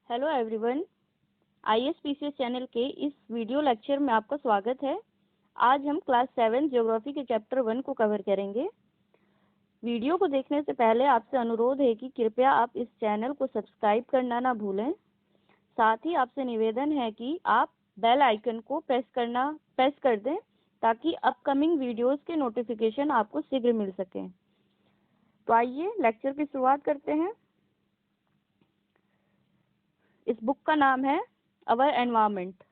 Hello everyone, ISPCS channel के इस video lecture में आपका स्वागत है। आज हम क्लास 7 ज्योग्राफी के चैप्टर 1 को कवर करेंगे। वीडियो को देखने से पहले आपसे अनुरोध है कि कृपया आप इस चैनल को सब्सक्राइब करना ना भूलें। साथ ही आपसे निवेदन है कि आप बेल आइकन को प्रेस कर दें ताकि अपकमिंग वीडियोस के नोटिफिकेशन आपको शीघ्र मिल सकें। तो आइए लेक्चर की शुरुआत करते हैं। इस बुक का नाम है अवर एनवायरमेंट।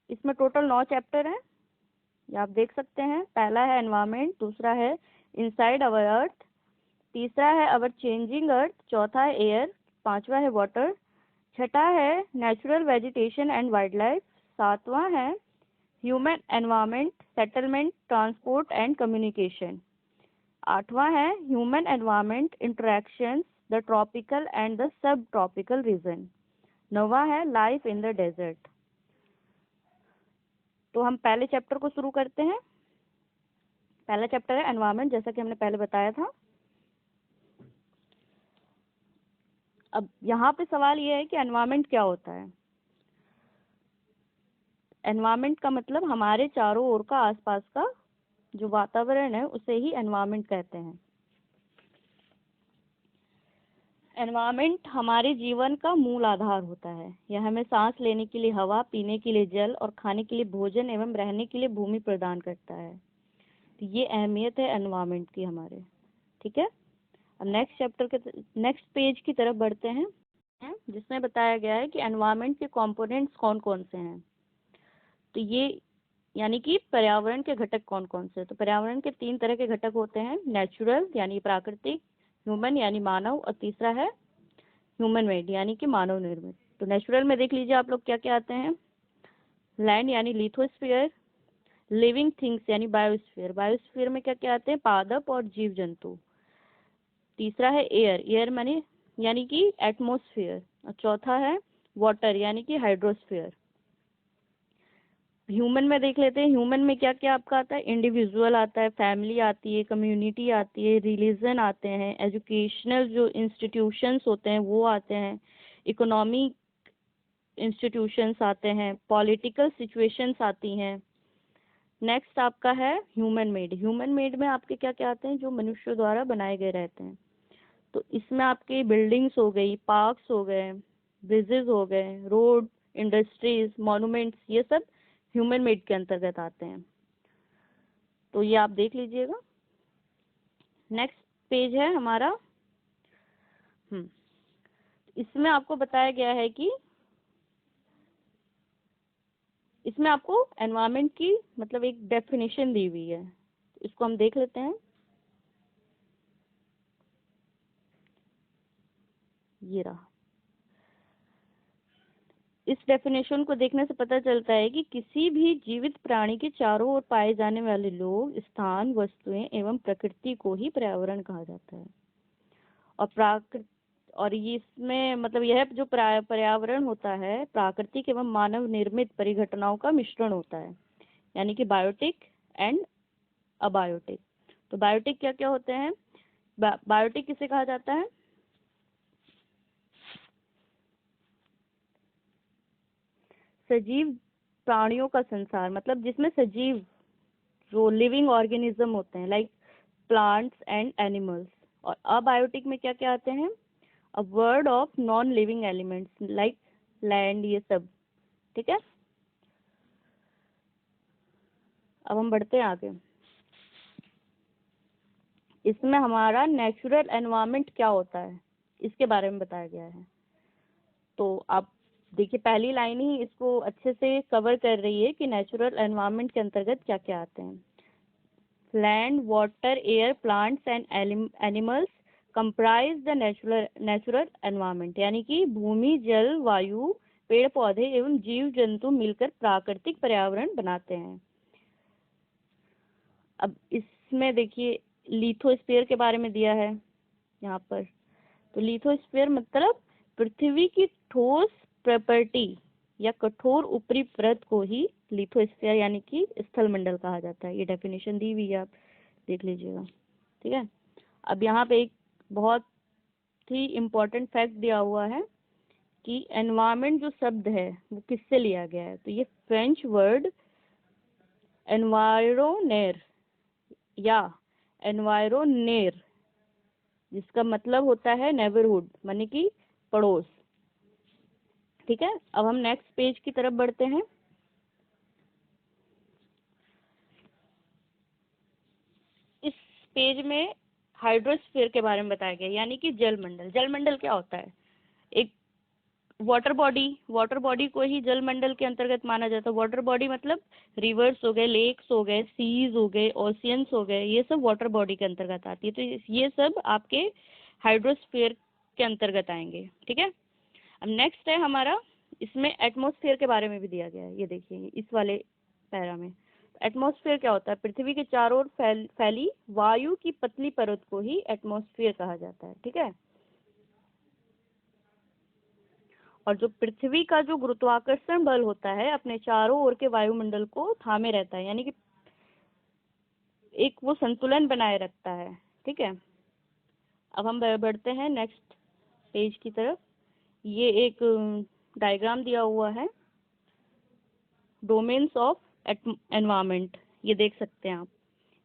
इसमें टोटल 9 चैप्टर हैं, ये आप देख सकते हैं। पहला है एनवायरमेंट, दूसरा है इनसाइड अवर अर्थ, तीसरा है अवर चेंजिंग अर्थ, चौथा है एयर, पांचवा है वाटर, छठा है natural vegetation and wild life, सातवां है human environment, settlement, transport and communication, आठवां है human environment interactions, the tropical and the sub tropical region, नौवां है लाइफ इन द डेजर्ट। तो हम पहले चैप्टर को शुरू करते हैं। पहला चैप्टर है एनवायरनमेंट, जैसा कि हमने पहले बताया था। अब यहाँ पे सवाल ये है कि एनवायरनमेंट क्या होता है। एनवायरनमेंट का मतलब हमारे चारों ओर का आसपास का जो वातावरण है उसे ही एनवायरनमेंट कहते हैं। एनवायरनमेंट हमारे जीवन का मूल आधार होता है। यह हमें सांस लेने के लिए हवा, पीने के लिए जल और खाने के लिए भोजन एवं रहने के लिए भूमि प्रदान करता है। तो ये अहमियत है एनवायरनमेंट की हमारे। ठीक है, अब नेक्स्ट पेज की तरफ बढ़ते हैं, जिसमें बताया गया है कि एनवायरनमेंट के कंपोनेंट्स कौन कौन से हैं। तो ये यानी कि पर्यावरण के घटक कौन कौन से। तो पर्यावरण के 3 तरह के घटक होते हैं, नेचुरल यानी प्राकृतिक, ह्यूमन यानी मानव, और तीसरा है ह्यूमन मेड यानी कि मानव निर्मित। तो नेचुरल में देख लीजिए आप लोग क्या क्या आते हैं। लैंड यानी लिथोस्फीयर, लिविंग थिंग्स यानी बायोस्फीयर, बायोस्फीयर में क्या क्या आते हैं, पादप और जीव जंतु। तीसरा है एयर, एयर माने यानी कि एटमॉस्फेयर, और चौथा है वाटर यानी कि हाइड्रोस्फीयर। ह्यूमन में देख लेते हैं, ह्यूमन में क्या क्या आपका आता है, इंडिविजुअल आता है, फैमिली आती है, कम्युनिटी आती है, रिलीजन आते हैं, एजुकेशनल जो इंस्टीट्यूशंस होते हैं वो आते हैं, इकोनॉमिक इंस्टीट्यूशंस आते हैं, पॉलिटिकल सिचुएशंस आती हैं। नेक्स्ट आपका है ह्यूमन मेड। ह्यूमन मेड में आपके क्या क्या आते हैं, जो मनुष्य द्वारा बनाए गए रहते हैं। तो इसमें आपके बिल्डिंग्स हो गई, पार्क्स हो गए, ब्रिजेस हो गए, रोड, इंडस्ट्रीज, मॉन्यूमेंट्स, ये सब ह्यूमन मेड के अंतर्गत आते हैं। तो ये आप देख लीजिएगा। नेक्स्ट पेज है हमारा। इसमें आपको बताया गया है कि इसमें आपको एनवायरनमेंट की मतलब एक डेफिनेशन दी हुई है, इसको हम देख लेते हैं। ये रहा। इस डेफिनेशन को देखने से पता चलता है कि किसी भी जीवित प्राणी के चारों ओर पाए जाने वाले लोग, स्थान, वस्तुएं एवं प्रकृति को ही पर्यावरण कहा जाता है। और ये इसमें मतलब यह जो पर्यावरण होता है प्राकृतिक एवं मानव निर्मित परिघटनाओं का मिश्रण होता है, यानी कि बायोटिक एंड अबायोटिक। तो बायोटिक क्या क्या होते हैं, बायोटिक किसे कहा जाता है, सजीव प्राणियों का संसार, मतलब जिसमें सजीव जो लिविंग ऑर्गेनिज्म होते हैं, लाइक प्लांट्स एंड एनिमल्स। और अबायोटिक में क्या क्या आते हैं, a word of non living elements like land, ये सब। ठीक है, अब हम बढ़ते हैं आगे। इसमें हमारा नेचुरल एनवायरनमेंट क्या होता है इसके बारे में बताया गया है। तो आप देखिए, पहली लाइन ही इसको अच्छे से कवर कर रही है कि नेचुरल एनवायरनमेंट के अंतर्गत क्या क्या आते हैं। Land, water, air, plants and animals comprise the natural environment, यानी कि भूमि, जल, वायु, पेड़ पौधे एवं जीव जंतु मिलकर प्राकृतिक पर्यावरण बनाते हैं। अब इसमें देखिए लिथोस्फीयर के बारे में दिया है यहाँ पर। तो लिथोस्फीयर मतलब पृथ्वी की ठोस प्रॉपर्टी या कठोर ऊपरी परत को ही लिथोस्फीयर यानी कि स्थल मंडल कहा जाता है। ये डेफिनेशन दी हुई है, आप देख लीजिएगा। ठीक है, अब यहाँ पे एक बहुत ही इम्पोर्टेंट फैक्ट दिया हुआ है कि एनवायरमेंट जो शब्द है वो किससे लिया गया है। तो ये फ्रेंच वर्ड एनवायरोनेर या एनवायरोनेर, जिसका मतलब होता है नेबरहुड, माने कि पड़ोस। ठीक है, अब हम नेक्स्ट पेज की तरफ बढ़ते हैं। इस पेज में हाइड्रोस्फीयर के बारे में बताया गया, यानी कि जलमंडल। जलमंडल क्या होता है? एक वाटर बॉडी को ही जलमंडल के अंतर्गत माना जाता है। वाटर बॉडी मतलब रिवर्स हो गए, लेक्स हो गए, सीज हो गए, ओशियंस हो गए, ये सब वाटर बॉडी के अंतर्गत आती है। तो ये सब आपके हाइड्रोस्फीयर के अंतर्गत आएंगे। ठीक है, अब नेक्स्ट है हमारा, इसमें एटमॉस्फेयर के बारे में भी दिया गया है। ये देखिए इस वाले पैरा में एटमॉस्फेयर क्या होता है? पृथ्वी के चारों ओर फैली वायु की पतली परत को ही एटमॉस्फेयर कहा जाता है। ठीक है, और जो पृथ्वी का जो गुरुत्वाकर्षण बल होता है अपने चारों ओर के वायुमंडल को थामे रहता है, यानी कि एक वो संतुलन बनाए रखता है। ठीक है, अब हम बढ़ते हैं नेक्स्ट पेज की तरफ। ये एक डायग्राम दिया हुआ है, डोमेन्स ऑफ एनवायरमेंट, ये देख सकते हैं आप।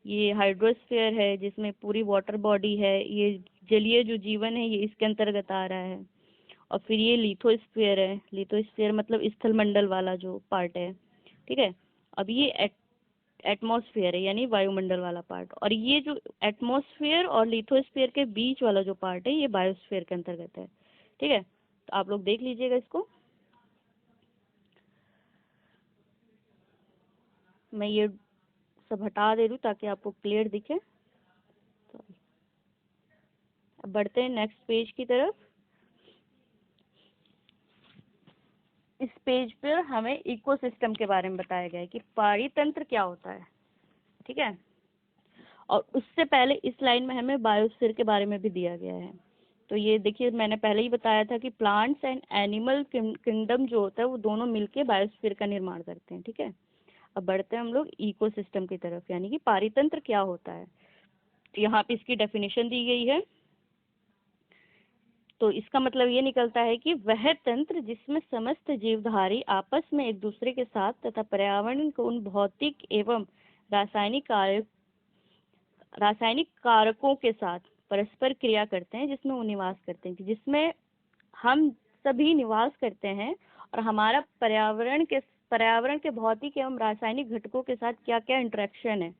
ये हाइड्रोस्फीयर है जिसमें पूरी वाटर बॉडी है, ये जलीय जो जीवन है ये इसके अंतर्गत आ रहा है। और फिर ये लिथोस्फीयर है, लिथोस्फीयर मतलब स्थल मंडल वाला जो पार्ट है। ठीक है, अब ये एटमॉस्फेयर है यानी वायुमंडल वाला पार्ट, और ये जो एटमॉस्फेयर और लिथोस्फीयर के बीच वाला जो पार्ट है ये बायोस्फीयर के अंतर्गत है। ठीक है, तो आप लोग देख लीजिएगा इसको। मैं ये सब हटा दे रही हूँ ताकि आपको क्लियर दिखे। अब बढ़ते हैं नेक्स्ट पेज की तरफ। इस पेज पर हमें इकोसिस्टम के बारे में बताया गया है कि पारितंत्र क्या होता है। ठीक है, और उससे पहले इस लाइन में हमें बायोस्फीयर के बारे में भी दिया गया है। तो ये देखिए, मैंने पहले ही बताया था कि प्लांट्स एंड एनिमल किंगडम जो होता है वो दोनों मिलके बायोस्फीयर का निर्माण करते हैं। ठीक है, अब बढ़ते हैं हम लोग इकोसिस्टम की तरफ, यानी कि पारितंत्र क्या होता है। तो यहाँ पे इसकी डेफिनेशन दी गई है। तो इसका मतलब ये निकलता है कि वह तंत्र जिसमें समस्त जीवधारी आपस में एक दूसरे के साथ तथा पर्यावरण को उन भौतिक एवं रासायनिक कारकों के साथ परस्पर क्रिया करते हैं, जिसमें वो निवास करते हैं, कि जिसमें हम सभी निवास करते हैं और हमारा पर्यावरण के भौतिक एवं रासायनिक घटकों के साथ क्या क्या इंटरेक्शन है,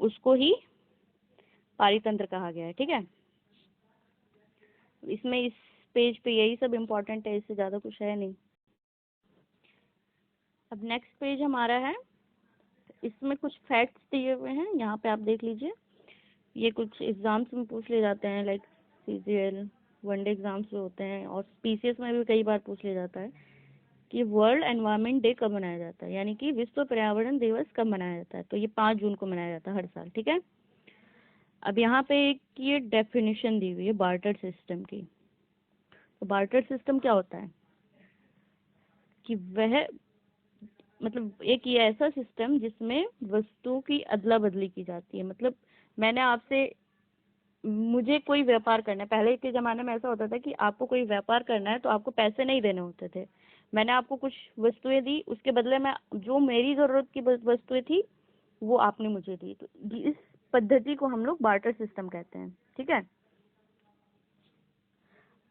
उसको ही पारितंत्र कहा गया है। ठीक है, इसमें इस पेज पे यही सब इम्पोर्टेंट है, इससे ज़्यादा कुछ है नहीं। अब नेक्स्ट पेज हमारा है, इसमें कुछ फैक्ट्स दिए हुए हैं, यहाँ पे आप देख लीजिए। ये कुछ एग्जाम्स में पूछ ले जाते हैं, लाइक सीजीएल वनडे एग्जाम्स में होते हैं, और पीसीएस में भी कई बार पूछ ले जाता है कि वर्ल्ड एनवायरनमेंट डे कब मनाया जाता है, यानी कि विश्व पर्यावरण दिवस कब मनाया जाता है। तो ये 5 जून को मनाया जाता है हर साल। ठीक है, अब यहाँ पे एक ये डेफिनेशन दी हुई है बार्टर सिस्टम की। तो बार्टर सिस्टम क्या होता है कि वह मतलब एक ये ऐसा सिस्टम जिसमें वस्तुओं की अदला बदली की जाती है। मतलब मैंने आपसे, मुझे कोई व्यापार करना है, पहले के ज़माने में ऐसा होता था कि आपको कोई व्यापार करना है तो आपको पैसे नहीं देने होते थे। मैंने आपको कुछ वस्तुएं दी, उसके बदले में जो मेरी ज़रूरत की वस्तुएं थी वो आपने मुझे दी। तो इस पद्धति को हम लोग बार्टर सिस्टम कहते हैं। ठीक है,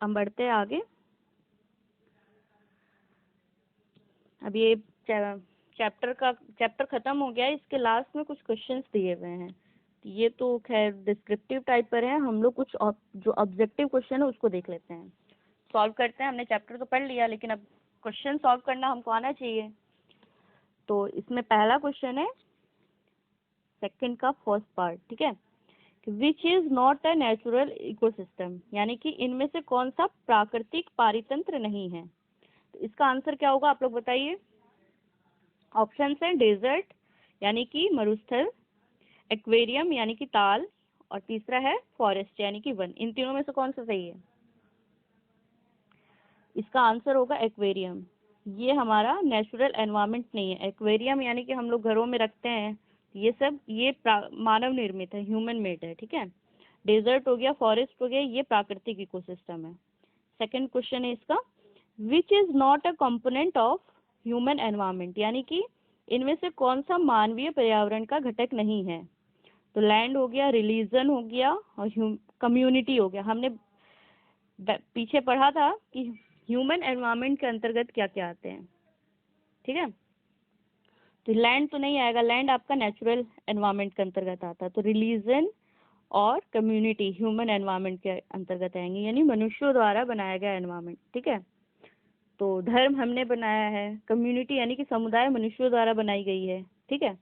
हम बढ़ते हैं आगे। अब ये चैप्टर खत्म हो गया है, इसके लास्ट में कुछ क्वेश्चंस दिए हुए हैं। ये तो खैर डिस्क्रिप्टिव टाइप पर है, हम लोग कुछ जो ऑब्जेक्टिव क्वेश्चन है उसको देख लेते हैं, सॉल्व करते हैं। हमने चैप्टर तो पढ़ लिया, लेकिन अब क्वेश्चन सॉल्व करना हमको आना चाहिए। तो इसमें पहला क्वेश्चन है सेकंड का फर्स्ट पार्ट। ठीक है, which is not a natural ecosystem, यानी कि इनमें से कौन सा प्राकृतिक पारितंत्र नहीं है। तो इसका आंसर क्या होगा आप लोग बताइए। ऑप्शन है डेजर्ट यानी कि मरुस्थल, एक्वेरियम यानी कि ताल, और तीसरा है फॉरेस्ट यानी कि वन। इन तीनों में से कौन सा सही है? इसका आंसर होगा एक्वेरियम। ये हमारा नेचुरल एनवायरनमेंट नहीं है। एक्वेरियम यानी कि हम लोग घरों में रखते हैं, ये सब ये मानव निर्मित है, ह्यूमन मेड है। ठीक है, डेजर्ट हो गया, फॉरेस्ट हो गया, ये प्राकृतिक इकोसिस्टम है। सेकंड क्वेश्चन है इसका, which is not a component of human environment, यानी कि इनमें से कौन सा मानवीय पर्यावरण का घटक नहीं है। तो लैंड हो गया, रिलीजन हो गया और कम्युनिटी हो गया। हमने पीछे पढ़ा था कि ह्यूमन एनवायरनमेंट के अंतर्गत क्या क्या आते हैं, ठीक है। तो लैंड तो नहीं आएगा, लैंड आपका नेचुरल एनवायरनमेंट के अंतर्गत आता है। तो रिलीजन और कम्युनिटी ह्यूमन एनवायरनमेंट के अंतर्गत आएंगे, यानी मनुष्यों द्वारा बनाया गया एनवायरनमेंट, ठीक है। तो धर्म हमने बनाया है, कम्युनिटी यानी कि समुदाय मनुष्यों द्वारा बनाई गई है, ठीक है।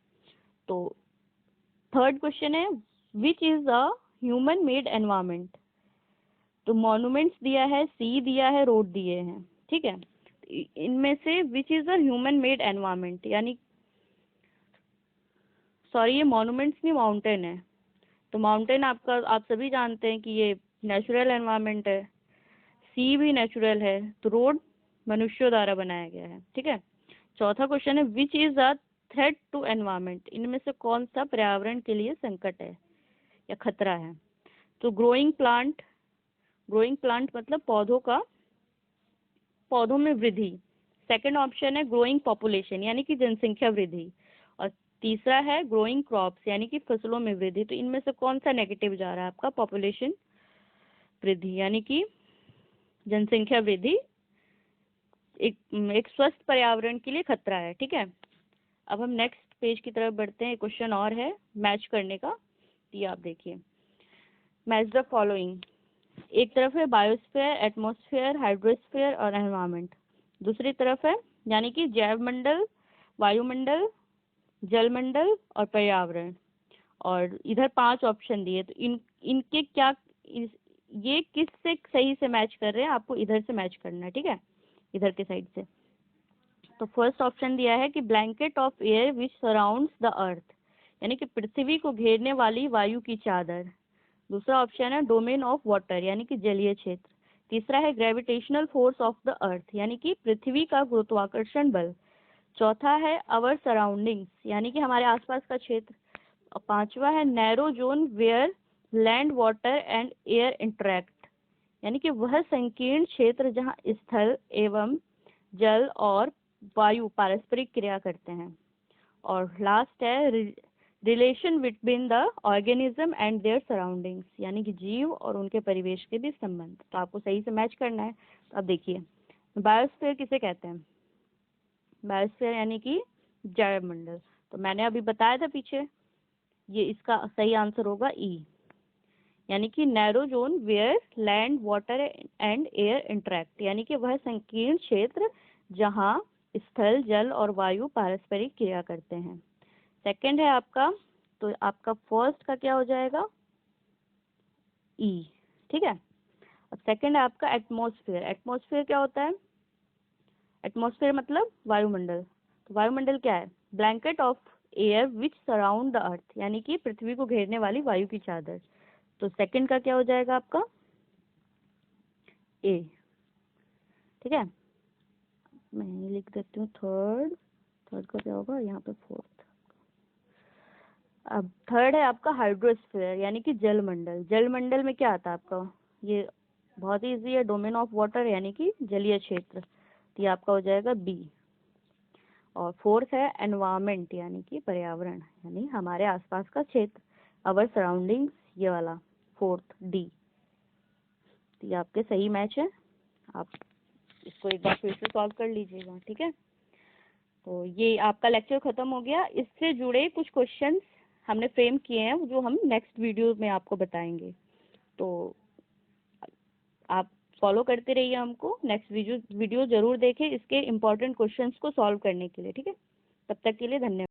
तो थर्ड क्वेश्चन है, which is a human made environment. तो मॉन्यूमेंट्स दिया है, सी दिया है, रोड दिए हैं, ठीक है। इनमें से विच is a human made environment, यानी सॉरी ये मॉन्यूमेंट्स नहीं, माउंटेन है। तो माउंटेन आपका आप सभी जानते हैं कि ये नेचुरल एनवायरनमेंट है, सी भी नेचुरल है, तो रोड मनुष्यों द्वारा बनाया गया है, ठीक है। चौथा क्वेश्चन है, which is a threat to environment, इनमें से कौन सा पर्यावरण के लिए संकट है या खतरा है। तो ग्रोइंग प्लांट, ग्रोइंग प्लांट मतलब पौधों में वृद्धि। सेकंड ऑप्शन है ग्रोइंग पॉपुलेशन, यानी कि जनसंख्या वृद्धि। और तीसरा है ग्रोइंग क्रॉप्स, यानी कि फसलों में वृद्धि। तो इनमें से कौन सा नेगेटिव जा रहा है आपका, पॉपुलेशन वृद्धि, यानी कि जनसंख्या वृद्धि एक स्वस्थ पर्यावरण के लिए खतरा है, ठीक है। अब हम नेक्स्ट पेज की तरफ बढ़ते हैं। क्वेश्चन और है मैच करने का, ये आप देखिए, मैच द फॉलोइंग। एक तरफ है बायोस्फीयर, एटमॉस्फेयर, हाइड्रोस्फीयर और एनवायरनमेंट। दूसरी तरफ है यानी कि जैव मंडल, वायुमंडल, जलमंडल और पर्यावरण। और इधर 5 ऑप्शन दिए, तो इनके क्या ये किस से सही से मैच कर रहे हैं, आपको इधर से मैच करना है, ठीक है, इधर के साइड से। तो फर्स्ट ऑप्शन दिया है कि blanket of air which surrounds the earth, यानी कि पृथ्वी को घेरने वाली वायु की चादर। दूसरा ऑप्शन है डोमेन ऑफ वाटर, यानी कि जलीय क्षेत्र। तीसरा है gravitational force of the earth, यानी कि पृथ्वी का गुरुत्वाकर्षण बल। चौथा है अवर सराउंडिंग्स, यानी कि हमारे आसपास का क्षेत्र। और पांचवा है narrow zone where land water and air interact, यानी कि वह संकीर्ण क्षेत्र जहां स्थल एवं जल और वायु पारस्परिक क्रिया करते हैं। और लास्ट है relation between the organism and there surroundings, यानी कि जीव और उनके परिवेश के बीच संबंध। तो आपको सही से मैच करना है। तो अब देखिए, बायोस्फीयर किसे कहते हैं, बायोस्फीयर यानी कि जैव मंडल। तो मैंने अभी बताया था पीछे, ये इसका सही आंसर होगा ई, यानी कि narrow zone where land water and air interact, यानी कि वह संकीर्ण क्षेत्र जहां स्थल जल और वायु पारस्परिक क्रिया करते हैं। सेकंड है आपका, तो आपका फर्स्ट का क्या हो जाएगा, ई, ठीक है। और सेकंड है आपका एटमॉस्फेयर। एटमॉस्फेयर क्या होता है, एटमॉस्फेयर मतलब वायुमंडल। तो वायुमंडल क्या है, blanket of air which surround the earth, यानी कि पृथ्वी को घेरने वाली वायु की चादर। तो सेकंड का क्या हो जाएगा आपका, ए, ठीक है। मैं लिख देती हूँ थर्ड, थर्ड का क्या होगा यहाँ पे फोर्थ। अब थर्ड है आपका हाइड्रोस्फीयर, यानी कि जलमंडल। जलमंडल में क्या आता है आपका, ये बहुत ही इजी है, डोमेन ऑफ वाटर, यानी कि जलीय क्षेत्र। तो ये आपका हो जाएगा बी। और फोर्थ है एनवायरमेंट, यानी कि पर्यावरण, यानी हमारे आसपास का क्षेत्र, अवर सराउंडिंग्स, ये वाला फोर्थ डी। तो ये आपके सही मैच है, आप इसको एक बार फिर से सॉल्व कर लीजिएगा, ठीक है। तो ये आपका लेक्चर खत्म हो गया। इससे जुड़े कुछ क्वेश्चंस हमने फ्रेम किए हैं जो हम नेक्स्ट वीडियो में आपको बताएंगे। तो आप फॉलो करते रहिए हमको, नेक्स्ट वीडियो जरूर देखें इसके इम्पोर्टेंट क्वेश्चंस को सॉल्व करने के लिए, ठीक है। तब तक के लिए धन्यवाद।